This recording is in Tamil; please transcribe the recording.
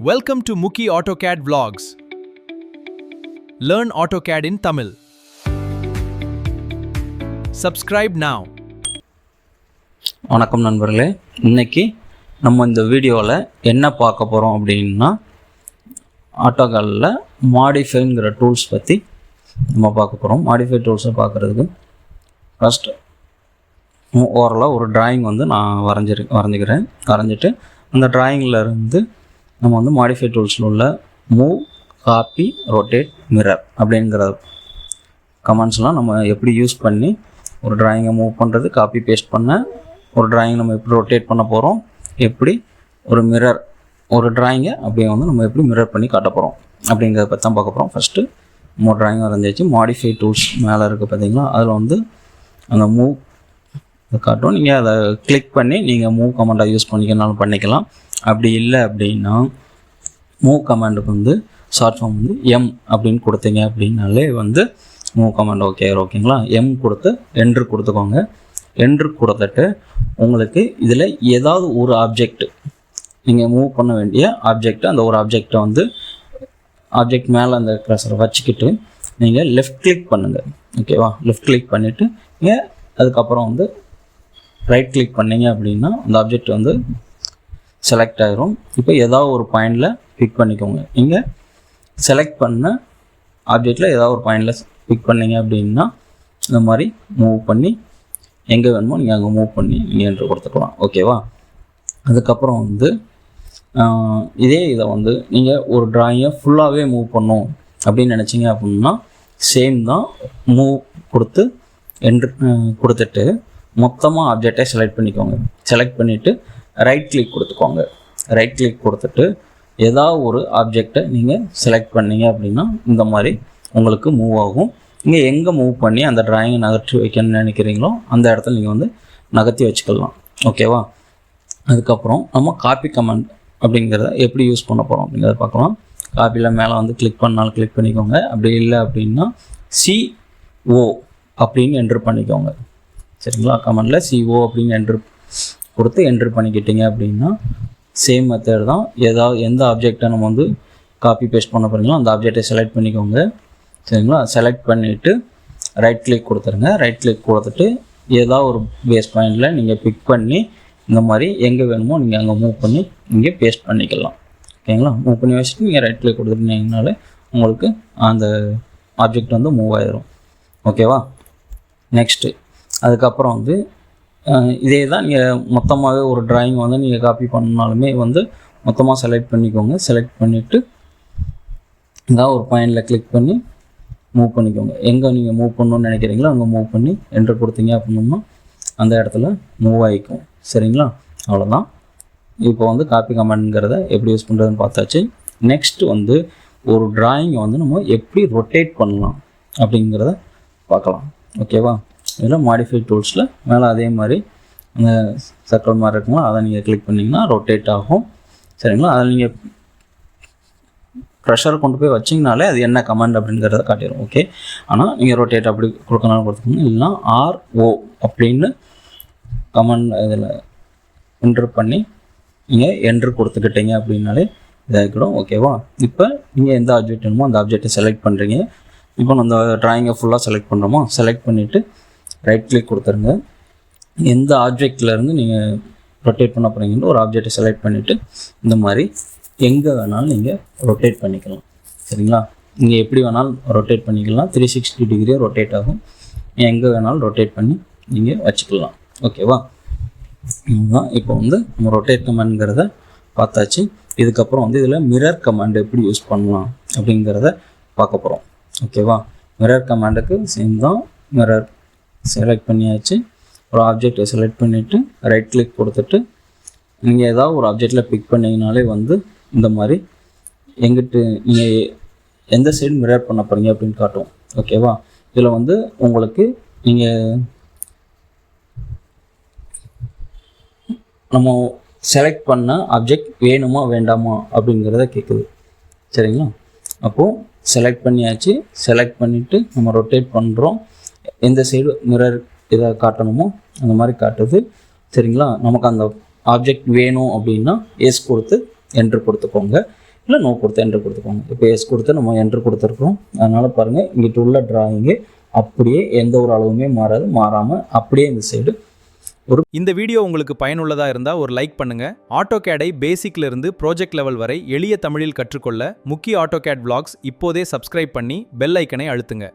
Welcome to Muki AutoCAD Vlogs. Learn AutoCAD in Tamil. Subscribe now. வணக்கம் நண்பர்களே, இன்னைக்கு நம்ம இந்த வீடியோவில் என்ன பார்க்க போகிறோம் அப்படின்னா ஆட்டோகேடில் மாடிஃபைங்கிற டூல்ஸ் பற்றி நம்ம பார்க்க போகிறோம். மாடிஃபை டூல்ஸை பார்க்குறதுக்கு ஃபஸ்ட்டு ஓரளவு ஒரு டிராயிங் நான் வரைஞ்சிட்டு அந்த டிராயிங்கில் இருந்து நம்ம மாடிஃபை டூல்ஸில் உள்ள மூவ், காப்பி, ரொட்டேட், மிரர் அப்படிங்கிற கமெண்ட்ஸ்லாம் நம்ம எப்படி யூஸ் பண்ணி ஒரு டிராயிங்கை மூவ் பண்ணுறது, காப்பி பேஸ்ட் பண்ண ஒரு டிராயிங் நம்ம எப்படி ரொட்டேட் பண்ண போகிறோம், எப்படி ஒரு மிரர் ஒரு டிராயிங்கை அப்படியே நம்ம எப்படி மிரர் பண்ணி காட்ட போகிறோம் அப்படிங்கிறத பற்றி தான் பார்க்க போகிறோம். ஃபஸ்ட்டு மூணு டிராயிங் வரைஞ்சாச்சு. மாடிஃபை டூல்ஸ் மேலே இருக்குது பார்த்தீங்களா, அதில் அந்த மூவ் காட்டும். நீங்கள் அதை கிளிக் பண்ணி நீங்கள் மூவ் கமாண்டை யூஸ் பண்ணிக்கனாலும் பண்ணிக்கலாம். அப்படி இல்லை அப்படின்னா மூவ் கமாண்டுக்கு ஷார்ட் ஃபார்ம் எம் அப்படின்னு கொடுத்தீங்க அப்படின்னாலே மூவ் கமாண்ட் ஓகேங்களா. எம் கொடுத்து என்ட்ரு கொடுத்துக்கோங்க. என்ட்ரு கொடுத்துட்டு உங்களுக்கு இதில் ஏதாவது ஒரு ஆப்ஜெக்ட் நீங்கள் மூவ் பண்ண வேண்டிய ஆப்ஜெக்ட், அந்த ஒரு ஆப்ஜெக்டை ஆப்ஜெக்ட் மேலே அந்த க்ரஷரை வச்சுக்கிட்டு நீங்கள் லெஃப்ட் கிளிக் பண்ணுங்கள். ஓகேவா, லெஃப்ட் கிளிக் பண்ணிவிட்டு நீங்கள் அதுக்கப்புறம் ரைட் கிளிக் பண்ணிங்க அப்படின்னா அந்த ஆப்ஜெக்ட் செலக்ட் ஆகிரும். இப்போ ஏதாவது ஒரு பாயிண்டில் பிக் பண்ணிக்கோங்க. நீங்கள் செலக்ட் பண்ண ஆப்ஜெக்டில் ஏதாவது ஒரு பாயிண்டில் பிக் பண்ணிங்க அப்படின்னா இந்த மாதிரி மூவ் பண்ணி எங்கே வேணுமோ நீங்கள் அங்கே மூவ் பண்ணி நீங்கள் என்ட்ரு கொடுத்துக்கலாம். ஓகேவா, அதுக்கப்புறம் இதே இதை நீங்கள் ஒரு டிராயிங்கை ஃபுல்லாகவே மூவ் பண்ணணும் அப்படின்னு நினச்சிங்க அப்படின்னா சேம் தான். மூவ் கொடுத்து என்ட்ரு கொடுத்துட்டு மொத்தமாக ஆப்ஜெக்டை செலக்ட் பண்ணிக்கோங்க. செலக்ட் பண்ணிவிட்டு ரைட் கிளிக் கொடுத்துக்கோங்க. ரைட் கிளிக் கொடுத்துட்டு ஏதாவது ஒரு ஆப்ஜெக்டை நீங்கள் செலக்ட் பண்ணிங்க அப்படின்னா இந்த மாதிரி உங்களுக்கு மூவ் ஆகும். நீங்கள் எங்கே மூவ் பண்ணி அந்த டிராயிங்கை நகர்த்தி வைக்கணும்னு நினைக்கிறீங்களோ அந்த இடத்துல நீங்கள் நகர்த்தி வச்சுக்கலாம். ஓகேவா, அதுக்கப்புறம் நம்ம காப்பி கமாண்ட் அப்படிங்கிறத எப்படி யூஸ் பண்ண போகிறோம் அப்படிங்கிறத பார்க்கலாம். காப்பியில் மேலே கிளிக் பண்ணாலும் கிளிக் பண்ணிக்கோங்க. அப்படி இல்லை அப்படின்னா CO அப்படின்னு என்ட்ரு பண்ணிக்கோங்க. சரிங்களா, கமெண்டில் CO அப்படின்னு என்ட்ரு கொடுத்து என்ட்ரு பண்ணிக்கிட்டீங்க அப்படின்னா சேம் மெத்தட் தான். எந்த ஆப்ஜெக்டை நம்ம காப்பி பேஸ்ட் பண்ண போகிறீங்களோ அந்த ஆப்ஜெக்டை செலக்ட் பண்ணிக்கோங்க. சரிங்களா, செலக்ட் பண்ணிவிட்டு ரைட் கிளிக் கொடுத்துருங்க. ரைட் கிளிக் கொடுத்துட்டு ஏதாவது ஒரு பேஸ் பாயிண்டில் நீங்கள் பிக் பண்ணி இந்த மாதிரி எங்கே வேணுமோ நீங்கள் அங்கே மூவ் பண்ணி இங்கே பேஸ்ட் பண்ணிக்கலாம். ஓகேங்களா, மூவ் பண்ணி வச்சுட்டு நீங்கள் ரைட் கிளிக் கொடுத்துட்டீங்கனாலே உங்களுக்கு அந்த ஆப்ஜெக்ட் மூவ் ஆயிடும். ஓகேவா, நெக்ஸ்ட்டு அதுக்கப்புறம் இதே தான். நீங்கள் மொத்தமாகவே ஒரு டிராயிங் நீங்கள் காப்பி பண்ணாலுமே மொத்தமாக செலக்ட் பண்ணிக்கோங்க. செலக்ட் பண்ணிவிட்டு ஏதாவது ஒரு பாயிண்டில் கிளிக் பண்ணி மூவ் பண்ணிக்கோங்க. எங்கே நீங்கள் மூவ் பண்ணணுன்னு நினைக்கிறீங்களோ அங்கே மூவ் பண்ணி என்ட்ரு கொடுத்தீங்க அப்படின்னா அந்த இடத்துல மூவ் ஆகிக்கும். சரிங்களா, அவ்வளோதான். இப்போ காப்பி கமாண்ட்ங்கிறத எப்படி யூஸ் பண்ணுறதுன்னு பார்த்தாச்சு. நெக்ஸ்ட்டு ஒரு டிராயிங்கை நம்ம எப்படி ரொட்டேட் பண்ணலாம் அப்படிங்கிறத பார்க்கலாம். ஓகேவா, இதில் மாடிஃபை டூல்ஸில் மேலே அதே மாதிரி அந்த சர்க்கிள் மாதிரி இருக்குங்களா, அதை நீங்கள் கிளிக் பண்ணிங்கன்னா ரொட்டேட் ஆகும். சரிங்களா, அதில் நீங்கள் ப்ரெஷரை கொண்டு போய் வச்சிங்கனாலே அது என்ன கமாண்ட் அப்படிங்கிறத காட்டிடும். ஓகே, ஆனால் நீங்கள் ரொட்டேட் அப்படி கொடுக்கனாலும் கொடுத்துக்கணும். இல்லைனா RO அப்படின்னு கமாண்ட் இதில் என்ட்ரு பண்ணி நீங்கள் என்ட்ரு கொடுத்துக்கிட்டீங்க அப்படின்னாலே இதாகிடும். ஓகேவா, இப்போ நீங்கள் எந்த ஆப்ஜெக்ட் வேணுமோ அந்த ஆப்ஜெக்டை செலக்ட் பண்ணுறீங்க. இப்போ அந்த டிராயிங்கை ஃபுல்லாக செலக்ட் பண்ணுறோமோ செலக்ட் பண்ணிவிட்டு ரைட் கிளிக் கொடுத்துருங்க. எந்த ஆப்ஜெக்ட்லேருந்து நீங்கள் ரொட்டேட் பண்ண போகிறீங்கன்னு ஒரு ஆப்ஜெக்டை செலக்ட் பண்ணிவிட்டு இந்த மாதிரி எங்கே வேணாலும் நீங்கள் ரொட்டேட் பண்ணிக்கலாம். சரிங்களா, நீங்கள் எப்படி வேணாலும் ரொட்டேட் பண்ணிக்கலாம். 360 டிகிரியாக ரொட்டேட் ஆகும். எங்கே வேணாலும் ரொட்டேட் பண்ணி நீங்கள் வச்சுக்கலாம். ஓகேவா, இதுதான் இப்போ நம்ம ரொட்டேட் கமாண்ட்ங்கிறத பார்த்தாச்சு. இதுக்கப்புறம் இதில் மிரர் கமாண்ட் எப்படி யூஸ் பண்ணலாம் அப்படிங்கிறத பார்க்க போகிறோம். ஓகேவா, மிரர் கமாண்டுக்கு சேம் தான். மிரர் செலக்ட் பண்ணியாச்சு. ஒரு ஆப்ஜெக்டை செலக்ட் பண்ணிவிட்டு ரைட் கிளிக் கொடுத்துட்டு நீங்கள் ஏதாவது ஒரு ஆப்ஜெக்டில் பிக் பண்ணிங்கனாலே இந்த மாதிரி எங்கிட்ட நீங்கள் எந்த சைடு மிரர் பண்ண போகிறீங்க அப்படின்னு காட்டும். ஓகேவா, இதில் உங்களுக்கு நீங்கள் நம்ம செலக்ட் பண்ண ஆப்ஜெக்ட் வேணுமா வேண்டாமா அப்படிங்கிறத கேட்குது. சரிங்களா, அப்போது செலக்ட் பண்ணியாச்சு. செலக்ட் பண்ணிவிட்டு நம்ம ரொட்டேட் பண்ணுறோம். எந்த சைடு மிரர் இதை காட்டணுமோ அந்த மாதிரி காட்டுது. சரிங்களா, நமக்கு அந்த ஆப்ஜெக்ட் வேணும் அப்படின்னா எஸ் கொடுத்து என்ட்ரு கொடுத்துக்கோங்க. இல்லை நோ கொடுத்து என்ட்ரு கொடுத்துக்கோங்க. இப்போ எஸ் கொடுத்து நம்ம என்ட்ரு கொடுத்துருக்கோம். அதனால் பாருங்கள் இங்கிட்ட உள்ள டிராயிங்கு அப்படியே எந்த ஒரு அளவுமே மாறாது, மாறாமல் அப்படியே இந்த சைடு இந்த வீடியோ உங்களுக்கு பயனுள்ளதா இருந்தா ஒரு லைக் பண்ணுங்க. ஆட்டோகேடை பேசிக்ல இருந்து ப்ராஜெக்ட் லெவல் வரை எளிய தமிழில் கற்றுக்கொள்ள முக்கிய ஆட்டோகேட் vlogs இப்போதே சப்ஸ்கிரைப் பண்ணி பெல் ஐக்கனை அழுத்துங்க.